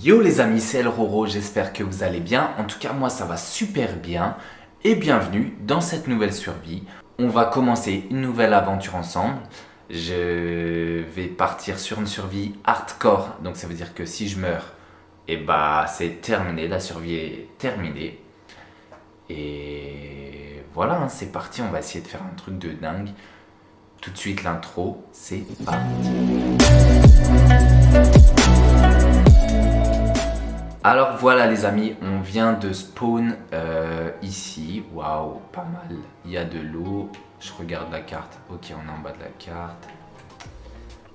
Yo les amis, c'est El Roro, j'espère que vous allez bien. En tout cas, moi ça va super bien. Et bienvenue dans cette nouvelle survie. On va commencer une nouvelle aventure ensemble. Je vais partir sur une survie hardcore. Donc ça veut dire que si je meurs, et bah c'est terminé, la survie est terminée. Et voilà, hein, c'est parti, on va essayer de faire un truc de dingue. Tout de suite l'intro, c'est parti. Alors voilà les amis, on vient de spawn ici. Waouh, pas mal. Il y a de l'eau. Je regarde la carte. Ok, on est en bas de la carte.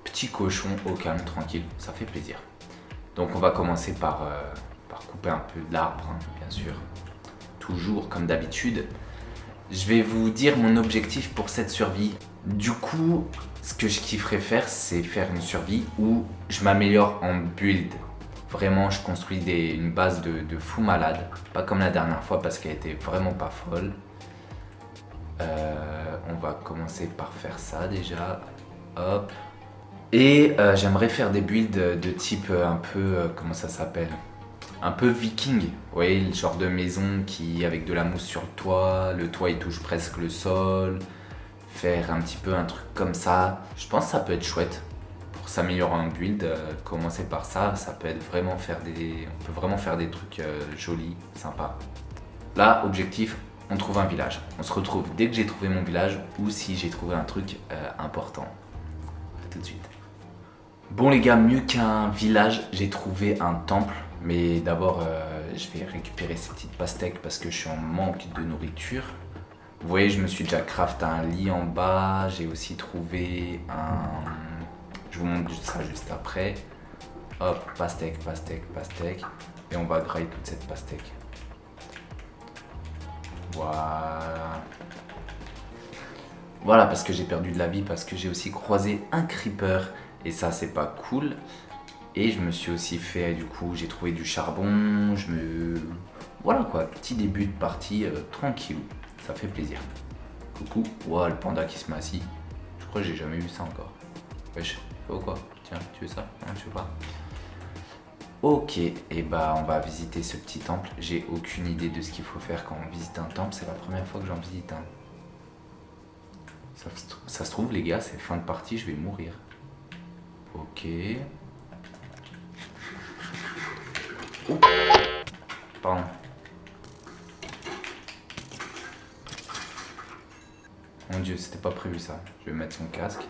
Petit cochon au calme, tranquille. Ça fait plaisir. Donc on va commencer par couper un peu d'arbre, hein, bien sûr. Toujours comme d'habitude. Je vais vous dire mon objectif pour cette survie. Du coup, ce que je kifferais faire, c'est faire une survie où je m'améliore en build. Vraiment, je construis une base de fou malade. Pas comme la dernière fois parce qu'elle était vraiment pas folle. On va commencer par faire ça déjà. Hop. Et j'aimerais faire des builds de type un peu, comment ça s'appelle ? Un peu viking. Vous voyez, le genre de maison qui, avec de la mousse sur le toit il touche presque le sol. Faire un petit peu un truc comme ça. Je pense que ça peut être chouette. Pour s'améliorer en build, commencer par ça, ça peut être vraiment on peut vraiment faire des trucs jolis, sympas. Là, objectif, on trouve un village. On se retrouve dès que j'ai trouvé mon village ou si j'ai trouvé un truc important. À tout de suite. Bon les gars, mieux qu'un village, j'ai trouvé un temple. Mais d'abord, je vais récupérer ces petites pastèques parce que je suis en manque de nourriture. Vous voyez, je me suis déjà crafté un lit en bas. J'ai aussi trouvé un... Je vous montre ça juste après. Hop, pastèque, pastèque, pastèque. Et on va grailler toute cette pastèque. Voilà. Voilà, parce que j'ai perdu de la vie, parce que j'ai aussi croisé un creeper. Et ça, c'est pas cool. Et je me suis aussi fait, du coup, j'ai trouvé du charbon. Voilà quoi, petit début de partie tranquille. Ça fait plaisir. Coucou. Wow, le panda qui se met assis. Je crois que j'ai jamais vu ça encore. Wesh. Oh quoi? Tiens, tu veux ça? Non, tu veux pas? Ok, et bah on va visiter ce petit temple. J'ai aucune idée de ce qu'il faut faire quand on visite un temple. C'est la première fois que j'en visite un. Ça se trouve les gars, c'est fin de partie, je vais mourir. Ok. Oh. Pardon. Mon dieu, c'était pas prévu ça. Je vais mettre son casque.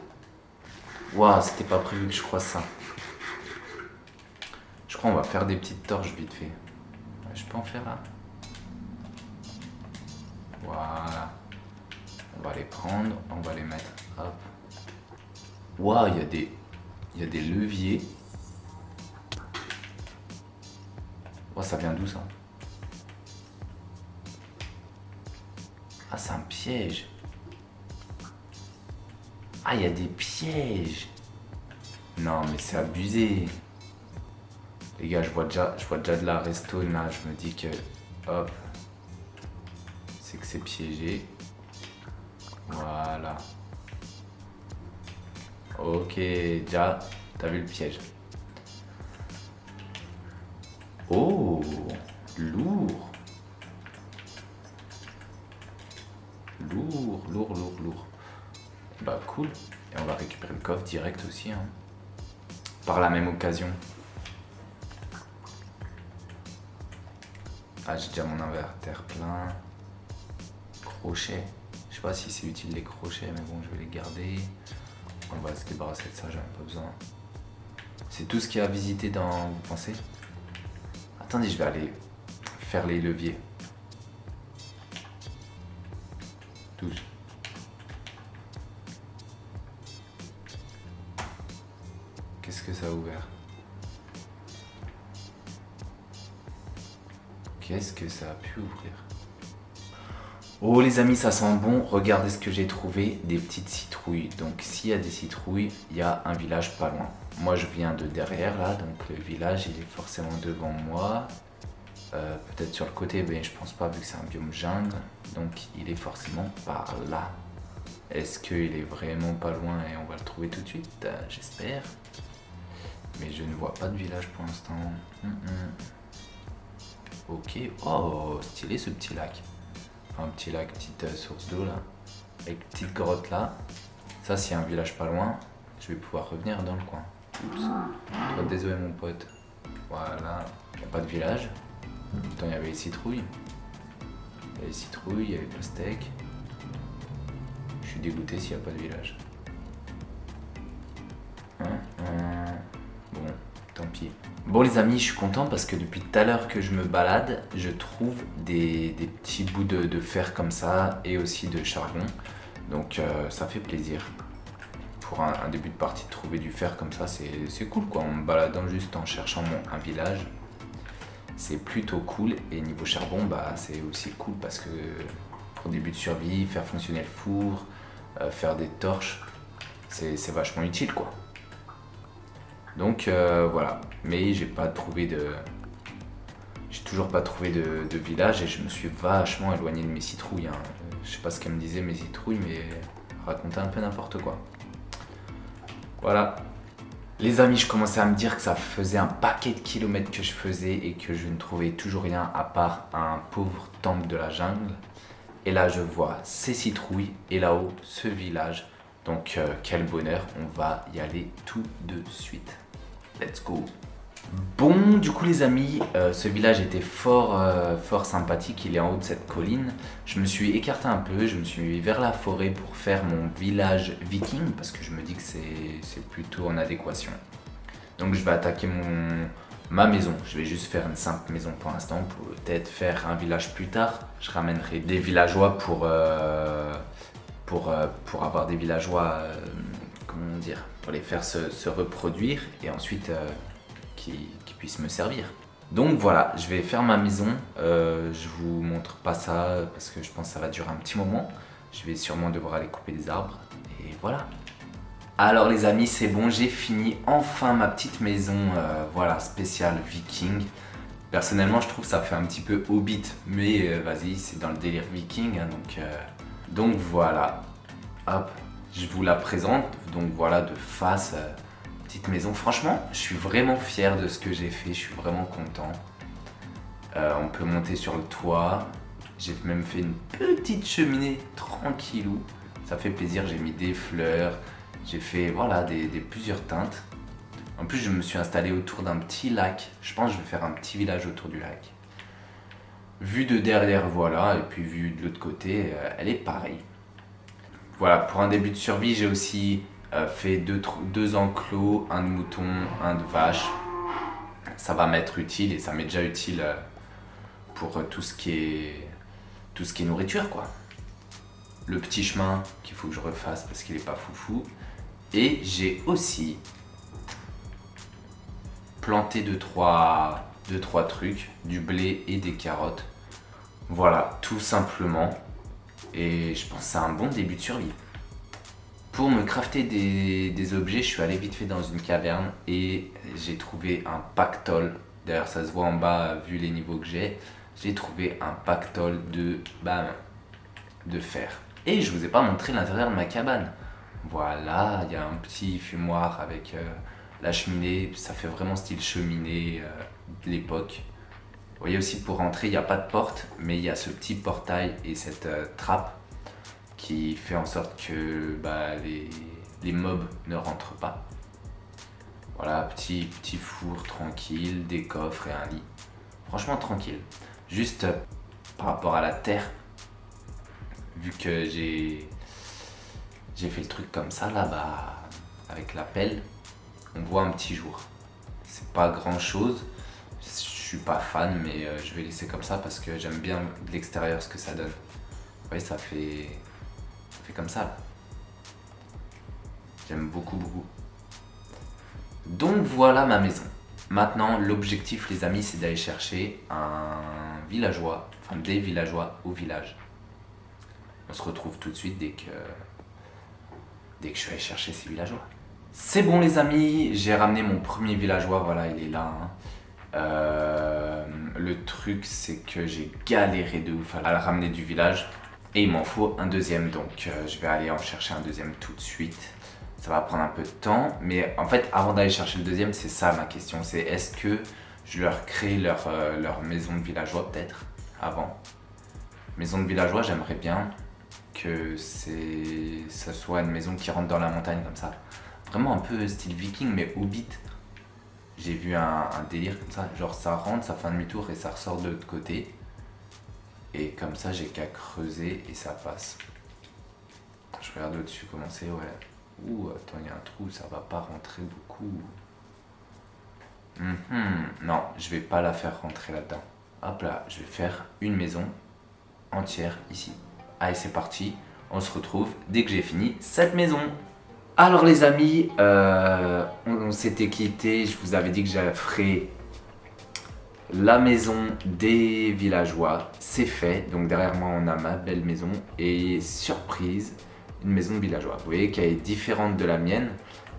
Waouh, c'était pas prévu que je croise ça. Je crois qu'on va faire des petites torches vite fait. Je peux en faire là. Voilà. On va les prendre, on va les mettre. Hop. Waouh, il y a des leviers. Oh, ça vient d'où ça? Ah, c'est un piège. Ah, il y a des pièges. Non, mais c'est abusé. Les gars, je vois déjà de la redstone là. Je me dis que, hop, c'est que c'est piégé. Voilà. Ok, déjà, t'as vu le piège. Oh, lourd. Lourd. Bah cool. Et on va récupérer le coffre direct aussi, hein. Par la même occasion. Ah, j'ai déjà mon inverteur plein. Crochets. Je sais pas si c'est utile les crochets, mais bon, je vais les garder. On va se débarrasser de ça, j'en ai pas besoin. C'est tout ce qu'il y a à visiter dans... Vous pensez? Attendez, je vais aller faire les leviers. Tous. Qu'est-ce que ça a ouvert? Qu'est-ce que ça a pu ouvrir? Oh les amis, ça sent bon. Regardez ce que j'ai trouvé, des petites citrouilles. Donc s'il y a des citrouilles, il y a un village pas loin. Moi je viens de derrière là, donc le village il est forcément devant moi. Peut-être sur le côté, mais je pense pas vu que c'est un biome jungle. Donc il est forcément par là. Est-ce qu'il est vraiment pas loin et on va le trouver tout de suite? J'espère. Mais je ne vois pas de village pour l'instant. Ok, oh, stylé ce petit lac. Enfin, un petit lac, petite source d'eau là. Avec une petite grotte là. Ça, s'il y a un village pas loin, je vais pouvoir revenir dans le coin. Oups. Toi, désolé mon pote. Voilà, il n'y a pas de village. Pourtant, il y avait les citrouilles. Il y avait les citrouilles, il y avait le steak. Je suis dégoûté s'il n'y a pas de village. Bon, tant pis. Bon les amis, je suis content parce que depuis tout à l'heure que je me balade, je trouve des petits bouts de fer comme ça et aussi de charbon. Donc ça fait plaisir. Pour un début de partie, de trouver du fer comme ça, c'est cool quoi. En me baladant juste en cherchant un village, c'est plutôt cool. Et niveau charbon, bah c'est aussi cool parce que pour début de survie, faire fonctionner le four, faire des torches, c'est vachement utile quoi. Donc voilà, mais j'ai toujours pas trouvé de village et je me suis vachement éloigné de mes citrouilles. Hein. Je sais pas ce qu'elles me disaient mes citrouilles, mais racontaient un peu n'importe quoi. Voilà. Les amis, je commençais à me dire que ça faisait un paquet de kilomètres que je faisais et que je ne trouvais toujours rien à part un pauvre temple de la jungle. Et là, je vois ces citrouilles et là-haut, ce village. Donc, quel bonheur, on va y aller tout de suite. Let's go. Bon, du coup les amis, ce village était fort sympathique, il est en haut de cette colline. Je me suis écarté un peu, je me suis mis vers la forêt pour faire mon village viking parce que je me dis que c'est plutôt en adéquation. Donc je vais attaquer ma maison, je vais juste faire une simple maison pour l'instant, pour peut-être faire un village plus tard. Je ramènerai des villageois pour avoir des villageois, comment dire, pour les faire se reproduire et ensuite qui puissent me servir. Donc voilà, je vais faire ma maison. Je vous montre pas ça parce que je pense que ça va durer un petit moment. Je vais sûrement devoir aller couper des arbres et voilà. Alors les amis, c'est bon, j'ai fini enfin ma petite maison, voilà, spéciale viking. Personnellement, je trouve que ça fait un petit peu hobbit, mais vas-y, c'est dans le délire viking, hein, donc voilà. Hop, je vous la présente, donc voilà, de face, petite maison. Franchement, je suis vraiment fier de ce que j'ai fait, je suis vraiment content. On peut monter sur le toit, j'ai même fait une petite cheminée tranquillou. Ça fait plaisir, j'ai mis des fleurs, j'ai fait voilà, plusieurs teintes. En plus, je me suis installé autour d'un petit lac. Je pense que je vais faire un petit village autour du lac. Vue de derrière, voilà, et puis vue de l'autre côté, elle est pareille. Voilà, pour un début de survie, j'ai aussi fait deux enclos, un de mouton, un de vache. Ça va m'être utile et ça m'est déjà utile pour tout ce qui est nourriture, quoi. Le petit chemin qu'il faut que je refasse parce qu'il est pas foufou. Et j'ai aussi planté deux, trois trucs, du blé et des carottes. Voilà, tout simplement. Et je pense que c'est un bon début de survie. Pour me crafter des objets, je suis allé vite fait dans une caverne et j'ai trouvé un pactole. D'ailleurs, ça se voit en bas vu les niveaux que j'ai. J'ai trouvé un pactole de fer. Et je vous ai pas montré l'intérieur de ma cabane. Voilà, il y a un petit fumoir avec la cheminée. Ça fait vraiment style cheminée de l'époque. Vous voyez aussi, pour rentrer, il n'y a pas de porte, mais il y a ce petit portail et cette trappe qui fait en sorte que les mobs ne rentrent pas. Voilà, petit four tranquille, des coffres et un lit. Franchement tranquille. Juste par rapport à la terre, vu que j'ai fait le truc comme ça là, avec la pelle, on voit un petit jour. C'est pas grand chose. Je suis pas fan, mais je vais laisser comme ça parce que j'aime bien de l'extérieur ce que ça donne. Vous voyez, ça fait comme ça là. J'aime beaucoup. Donc voilà ma maison. Maintenant, l'objectif les amis, c'est d'aller chercher un villageois, enfin des villageois au village. On se retrouve tout de suite dès que je suis allé chercher ces villageois. C'est bon les amis, j'ai ramené mon premier villageois, voilà, il est là. Le truc, c'est que j'ai galéré de ouf à le ramener du village. Et il m'en faut un deuxième, donc je vais aller en chercher un deuxième tout de suite. Ça va prendre un peu de temps, mais en fait, avant d'aller chercher le deuxième, c'est ça ma question. C'est est-ce que je leur crée leur maison de villageois peut-être avant. Maison de villageois, j'aimerais bien que ça soit une maison qui rentre dans la montagne comme ça. Vraiment un peu style viking, mais hobbit. J'ai vu un délire comme ça, genre ça rentre, ça fait un demi-tour et ça ressort de l'autre côté. Et comme ça, j'ai qu'à creuser et ça passe. Je regarde au-dessus comment c'est, ouais. Ouh, attends, il y a un trou, ça va pas rentrer beaucoup. Non, je vais pas la faire rentrer là-dedans. Hop là, je vais faire une maison entière ici. Allez, c'est parti. On se retrouve dès que j'ai fini cette maison. Alors les amis, on s'était quitté. Je vous avais dit que je ferais la maison des villageois. C'est fait. Donc derrière moi, on a ma belle maison. Et surprise, une maison de villageois. Vous voyez qu'elle est différente de la mienne.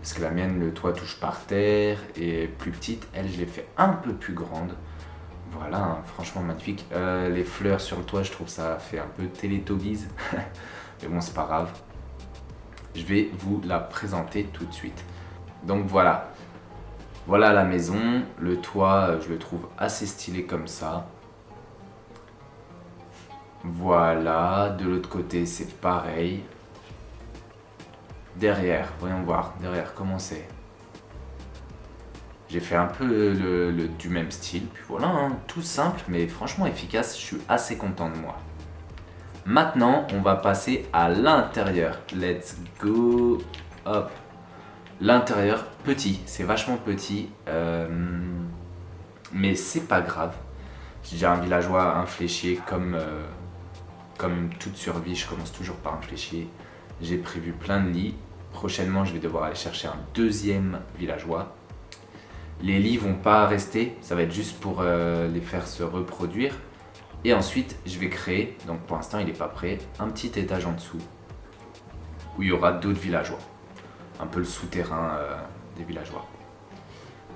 Parce que la mienne, le toit touche par terre et plus petite. Elle, je l'ai fait un peu plus grande. Voilà, hein, franchement magnifique. Les fleurs sur le toit, je trouve ça fait un peu Teletubbies. Mais bon, c'est pas grave. Je vais vous la présenter tout de suite. Donc voilà. Voilà la maison. Le toit, je le trouve assez stylé comme ça. Voilà. De l'autre côté, c'est pareil. Derrière, voyons voir. Derrière, comment c'est? J'ai fait un peu du même style. Puis voilà, hein, tout simple, mais franchement efficace. Je suis assez content de moi. Maintenant, on va passer à l'intérieur. Let's go. Hop. L'intérieur, petit. C'est vachement petit. Mais c'est pas grave. J'ai un villageois, un fléchier. Comme toute survie, je commence toujours par un fléchier. J'ai prévu plein de lits. Prochainement, je vais devoir aller chercher un deuxième villageois. Les lits vont pas rester, ça va être juste pour les faire se reproduire. Et ensuite, je vais créer, donc pour l'instant il n'est pas prêt, un petit étage en dessous où il y aura d'autres villageois. Un peu le souterrain des villageois.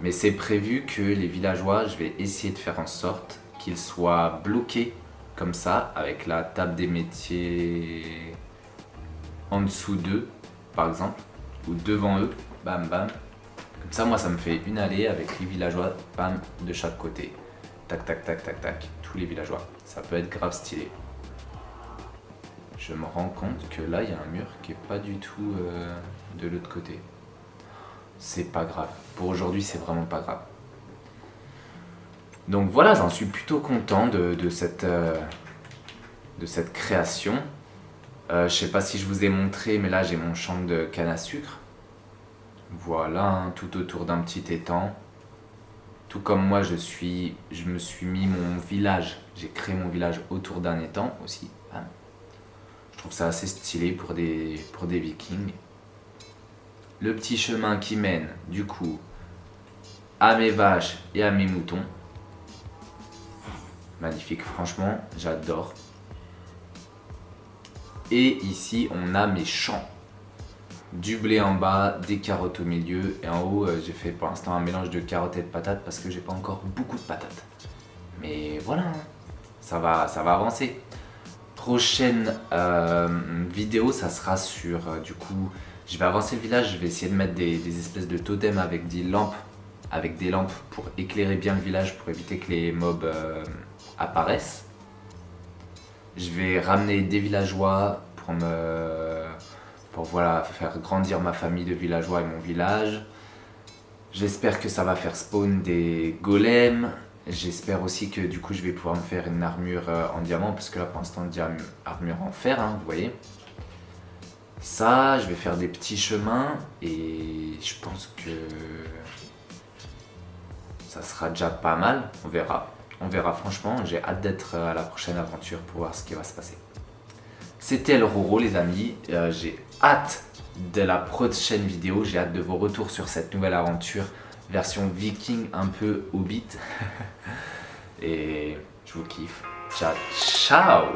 Mais c'est prévu que les villageois, je vais essayer de faire en sorte qu'ils soient bloqués comme ça, avec la table des métiers en dessous d'eux, par exemple, ou devant eux, bam bam. Comme ça, moi, ça me fait une allée avec les villageois, bam, de chaque côté. Tac, tac, tac, tac, tac, tous les villageois. Ça peut être grave stylé. Je me rends compte que là, il y a un mur qui est pas du tout de l'autre côté. C'est pas grave. Pour aujourd'hui, c'est vraiment pas grave. Donc voilà, j'en suis plutôt content de cette création. Je sais pas si je vous ai montré, mais là, j'ai mon champ de canne à sucre. Voilà, hein, tout autour d'un petit étang. Tout comme moi, je me suis mis mon village. J'ai créé mon village autour d'un étang aussi. Je trouve ça assez stylé pour des vikings. Le petit chemin qui mène, du coup, à mes vaches et à mes moutons. Magnifique, franchement, j'adore. Et ici, on a mes champs. Du blé en bas, des carottes au milieu et en haut j'ai fait pour l'instant un mélange de carottes et de patates parce que j'ai pas encore beaucoup de patates. Mais voilà, ça va avancer. Prochaine vidéo, ça sera sur du coup, je vais avancer le village, je vais essayer de mettre des espèces de totems avec des lampes pour éclairer bien le village pour éviter que les mobs apparaissent. Je vais ramener des villageois pour voilà, faire grandir ma famille de villageois et mon village. J'espère que ça va faire spawn des golems. J'espère aussi que du coup je vais pouvoir me faire une armure en diamant parce que là pour l'instant j'ai une armure en fer, hein, vous voyez. Ça, je vais faire des petits chemins et je pense que ça sera déjà pas mal, on verra. On verra franchement, j'ai hâte d'être à la prochaine aventure pour voir ce qui va se passer. C'était le Roro les amis, j'ai hâte de la prochaine vidéo, j'ai hâte de vos retours sur cette nouvelle aventure, version viking un peu hobbit. Et je vous kiffe. Ciao, ciao!